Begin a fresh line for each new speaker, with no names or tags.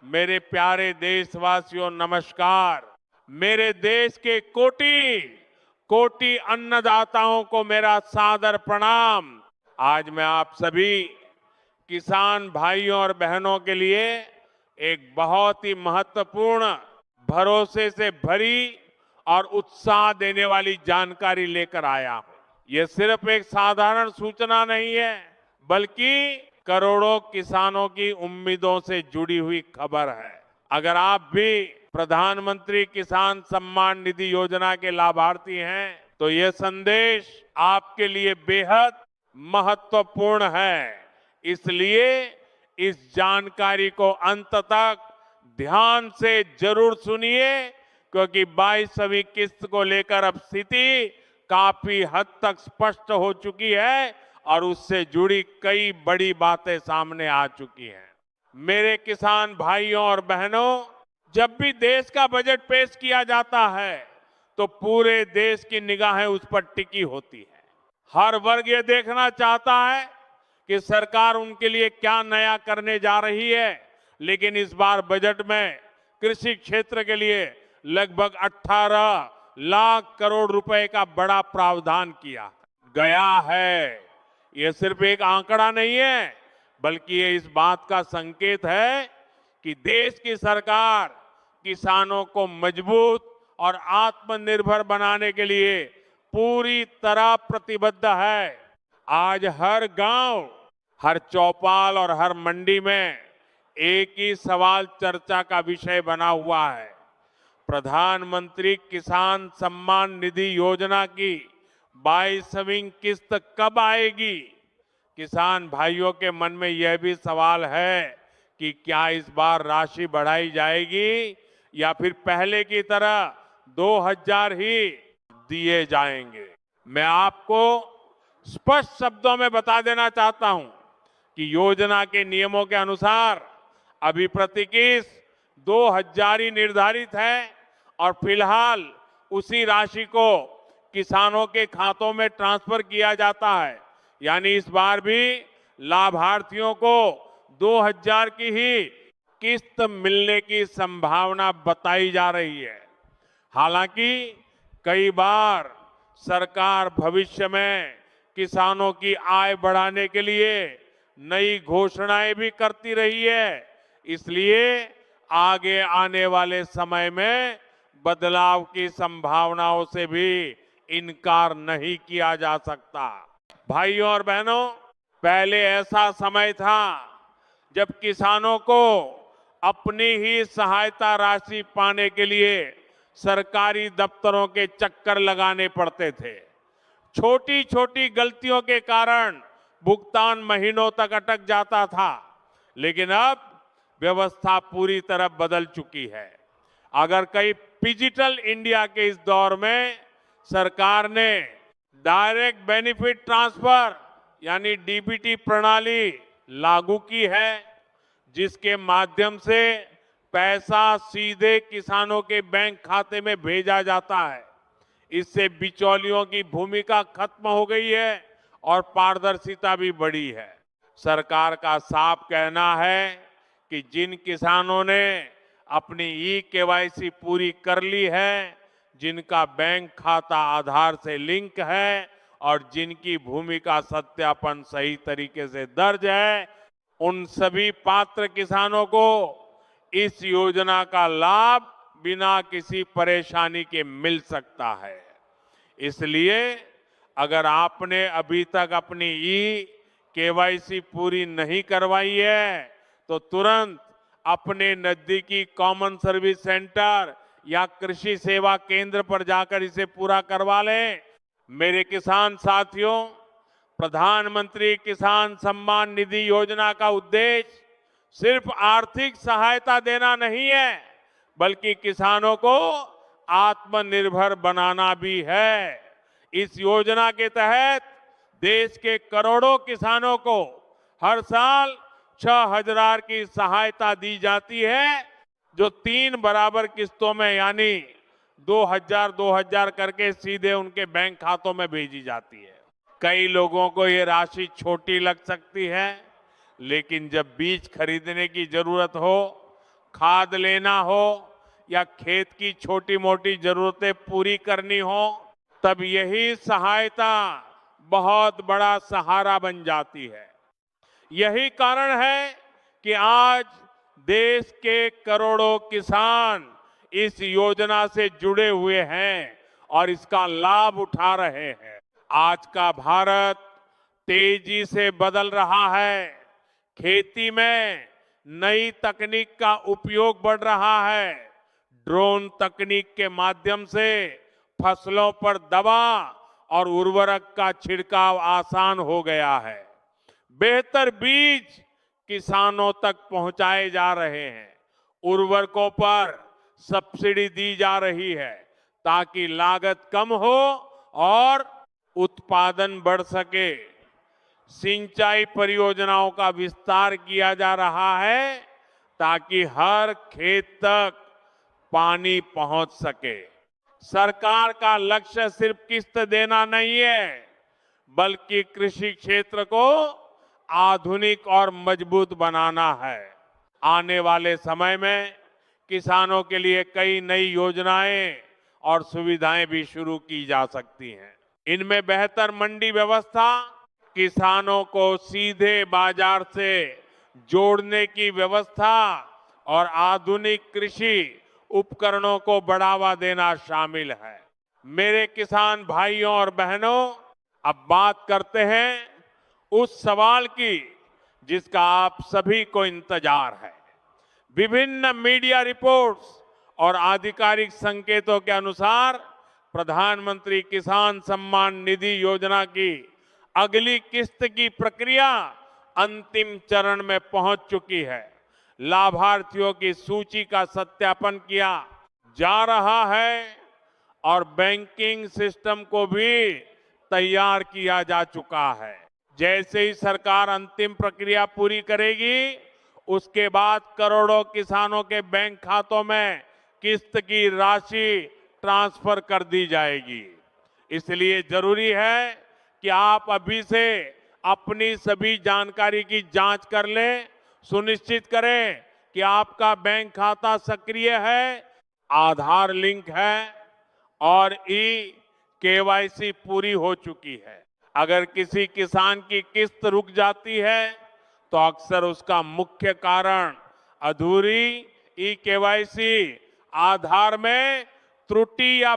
मेरे प्यारे देशवासियों नमस्कार। मेरे देश के कोटि कोटि अन्नदाताओं को मेरा सादर प्रणाम। आज मैं आप सभी किसान भाइयों और बहनों के लिए एक बहुत ही महत्वपूर्ण, भरोसे से भरी और उत्साह देने वाली जानकारी लेकर आया हूं। ये सिर्फ एक साधारण सूचना नहीं है, बल्कि करोड़ों किसानों की उम्मीदों से जुड़ी हुई खबर है। अगर आप भी प्रधानमंत्री किसान सम्मान निधि योजना के लाभार्थी हैं, तो ये संदेश आपके लिए बेहद महत्वपूर्ण है। इसलिए इस जानकारी को अंत तक ध्यान से जरूर सुनिए, क्योंकि 22वीं किस्त को लेकर अब स्थिति काफी हद तक स्पष्ट हो चुकी है और उससे जुड़ी कई बड़ी बातें सामने आ चुकी हैं। मेरे किसान भाइयों और बहनों, जब भी देश का बजट पेश किया जाता है, तो पूरे देश की निगाहें उस पर टिकी होती है। हर वर्ग ये देखना चाहता है कि सरकार उनके लिए क्या नया करने जा रही है। लेकिन इस बार बजट में कृषि क्षेत्र के लिए लगभग 18 लाख करोड़ रुपए का बड़ा प्रावधान किया गया है। ये सिर्फ एक आंकड़ा नहीं है, बल्कि ये इस बात का संकेत है कि देश की सरकार किसानों को मजबूत और आत्मनिर्भर बनाने के लिए पूरी तरह प्रतिबद्ध है। आज हर गांव, हर चौपाल और हर मंडी में एक ही सवाल चर्चा का विषय बना हुआ है। प्रधानमंत्री किसान सम्मान निधि योजना की 22वीं किस्त कब आएगी? किसान भाइयों के मन में यह भी सवाल है कि क्या इस बार राशि बढ़ाई जाएगी या फिर पहले की तरह 2000 ही दिए जाएंगे। मैं आपको स्पष्ट शब्दों में बता देना चाहता हूं कि योजना के नियमों के अनुसार अभी प्रति किस्त 2000 ही निर्धारित है और फिलहाल उसी राशि को किसानों के खातों में ट्रांसफर किया जाता है। यानी इस बार भी लाभार्थियों को 2000 की ही किस्त मिलने की संभावना बताई जा रही है। हालांकि कई बार सरकार भविष्य में किसानों की आय बढ़ाने के लिए नई घोषणाएं भी करती रही है। इसलिए आगे आने वाले समय में बदलाव की संभावनाओं से भी इनकार नहीं किया जा सकता। भाइयों और बहनों, पहले ऐसा समय था जब किसानों को अपनी ही सहायता राशि पाने के लिए सरकारी दफ्तरों के चक्कर लगाने पड़ते थे। छोटी छोटी गलतियों के कारण भुगतान महीनों तक अटक जाता था। लेकिन अब व्यवस्था पूरी तरह बदल चुकी है। अगर कई डिजिटल इंडिया के इस दौर में सरकार ने डायरेक्ट बेनिफिट ट्रांसफर यानी डीबीटी प्रणाली लागू की है, जिसके माध्यम से पैसा सीधे किसानों के बैंक खाते में भेजा जाता है। इससे बिचौलियों की भूमिका खत्म हो गई है और पारदर्शिता भी बढ़ी है। सरकार का साफ कहना है कि जिन किसानों ने अपनी ई-केवाईसी पूरी कर ली है, जिनका बैंक खाता आधार से लिंक है और जिनकी भूमि का सत्यापन सही तरीके से दर्ज है, उन सभी पात्र किसानों को इस योजना का लाभ बिना किसी परेशानी के मिल सकता है। इसलिए अगर आपने अभी तक अपनी ई-केवाईसी पूरी नहीं करवाई है, तो तुरंत अपने नजदीकी कॉमन सर्विस सेंटर या कृषि सेवा केंद्र पर जाकर इसे पूरा करवा लें। मेरे किसान साथियों, प्रधानमंत्री किसान सम्मान निधि योजना का उद्देश्य सिर्फ आर्थिक सहायता देना नहीं है, बल्कि किसानों को आत्मनिर्भर बनाना भी है। इस योजना के तहत देश के करोड़ों किसानों को हर साल 6000 की सहायता दी जाती है, जो 3 बराबर किस्तों में यानी 2000 करके सीधे उनके बैंक खातों में भेजी जाती है। कई लोगों को ये राशि छोटी लग सकती है, लेकिन जब बीज खरीदने की जरूरत हो खाद लेना हो या खेत की छोटी मोटी जरूरतें पूरी करनी हो, तब यही सहायता बहुत बड़ा सहारा बन जाती है। यही कारण है कि आज देश के करोड़ों किसान इस योजना से जुड़े हुए हैं और इसका लाभ उठा रहे हैं। आज का भारत तेजी से बदल रहा है। खेती में नई तकनीक का उपयोग बढ़ रहा है। ड्रोन तकनीक के माध्यम से फसलों पर दवा और उर्वरक का छिड़काव आसान हो गया है। बेहतर बीज किसानों तक पहुंचाए जा रहे हैं। उर्वरकों पर सब्सिडी दी जा रही है ताकि लागत कम हो और उत्पादन बढ़ सके। सिंचाई परियोजनाओं का विस्तार किया जा रहा है ताकि हर खेत तक पानी पहुंच सके। सरकार का लक्ष्य सिर्फ किस्त देना नहीं है, बल्कि कृषि क्षेत्र को आधुनिक और मजबूत बनाना है। आने वाले समय में किसानों के लिए कई नई योजनाएं और सुविधाएं भी शुरू की जा सकती हैं। इनमें बेहतर मंडी व्यवस्था, किसानों को सीधे बाजार से जोड़ने की व्यवस्था और आधुनिक कृषि उपकरणों को बढ़ावा देना शामिल है। मेरे किसान भाइयों और बहनों, अब बात करते हैं उस सवाल की जिसका आप सभी को इंतजार है। विभिन्न मीडिया रिपोर्ट्स और आधिकारिक संकेतों के अनुसार प्रधानमंत्री किसान सम्मान निधि योजना की अगली किस्त की प्रक्रिया अंतिम चरण में पहुंच चुकी है। लाभार्थियों की सूची का सत्यापन किया जा रहा है और बैंकिंग सिस्टम को भी तैयार किया जा चुका है। जैसे ही सरकार अंतिम प्रक्रिया पूरी करेगी, उसके बाद करोड़ों किसानों के बैंक खातों में किस्त की राशि ट्रांसफर कर दी जाएगी। इसलिए जरूरी है कि आप अभी से अपनी सभी जानकारी की जांच कर लें, सुनिश्चित करें कि आपका बैंक खाता सक्रिय है, आधार लिंक है और केवाईसी पूरी हो चुकी है। अगर किसी किसान की किस्त रुक जाती है तो अक्सर उसका मुख्य कारण अधूरी केवाईसी, आधार में त्रुटि या